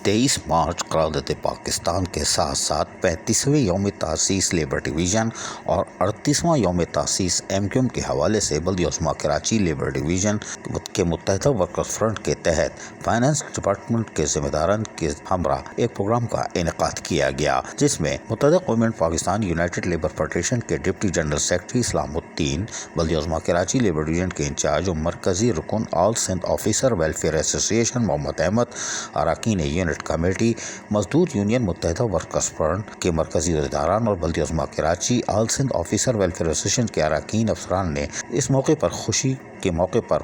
23 مارچ قرارداد پاکستان کے ساتھ ساتھ 35ویں یوم تاسیس لیبر ڈویژن اور 38واں یوم تاسیس ایم کیو ایم کے حوالے سے بلدیہ عظمیٰ کراچی لیبر ڈویژن کے متحدہ ورکرز فرنٹ کے تحت فائنانس ڈپارٹمنٹ کے ذمہ داران کے ہمراہ ایک پروگرام کا انعقاد کیا گیا، جس میں متحدہ قومیت پاکستان یونائیٹڈ لیبر فیڈریشن کے ڈپٹی جنرل سیکرٹری اسلام الدین، بلدیہ عظمیٰ کراچی لیبر ڈویژن کے انچارج و مرکزی رکن آل سندھ آفیسر ویلفیئر ایسوسی ایشن محمد احمد، اراکین یونٹ کمیٹی، مزدور یونین متحدہ ورکرز فرنٹ کے مرکزی عہدیداران اور بلدیہ عظمیٰ کراچی آل سندھ آفیسر ویلفیئر ایسوسی ایشن کے اراکین افسران نے اس موقع پر خوشی کے موقع پر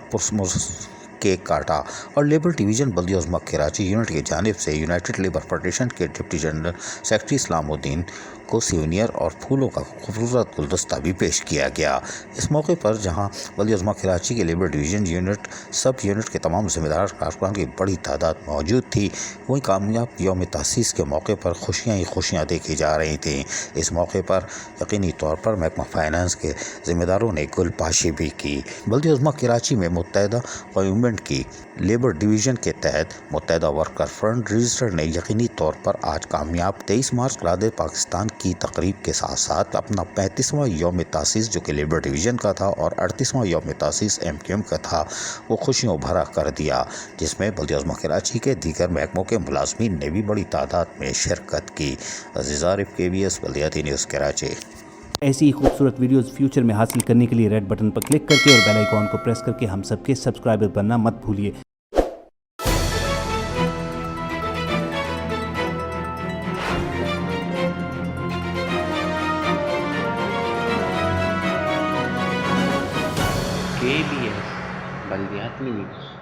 کیک کاٹا اور لیبر ڈویژن بلدیہ عظمیٰ کراچی یونٹ کی جانب سے یونائیٹڈ لیبر فیڈریشن کے ڈپٹی جنرل سیکرٹری اسلام الدین کو سیونیئر اور پھولوں کا خوبصورت گلدستہ بھی پیش کیا گیا۔ اس موقع پر جہاں بلدیہ عظمیٰ کراچی کے labour division unit sub unit کے تمام ذمہ دار کارکنان کی بڑی تعداد موجود تھی، وہیں کامیاب یوم تاسیس کے موقع پر خوشیاں ہی خوشیاں دیکھی جا رہی تھیں۔ اس موقع پر یقینی طور پر محکمہ فائنانس کے ذمہ داروں نے گل پاشی بھی کی۔ بلدیہ عظمیٰ کراچی میں متحدہ قومیت کی لیبر ڈویژن کے تحت متحدہ ورکر فرنٹ رجسٹر نے یقینی طور پر آج کامیاب 23 مارچ قرارداد پاکستان کی تقریب کے ساتھ ساتھ اپنا 35واں یوم تاسیس جو کہ لیبر ڈویژن کا تھا اور 38واں یوم تاسیس ایم کیو ایم کا تھا، وہ خوشیوں بھرا کر دیا، جس میں بلدیہ عظمیٰ کراچی کے دیگر محکموں کے ملازمین نے بھی بڑی تعداد میں شرکت کی۔ عزیز عارف، KBS بلدیاتی نیوز کراچی۔ ایسی ہی خوبصورت ویڈیوز فیوچر میں حاصل کرنے کے لیے ریڈ بٹن پر کلک کر کے اور بیل آئیکن کو پریس کر کے ہم سب کے سبسکرائبر بننا مت بھولیے۔ KBS بلدیاتی نیوز۔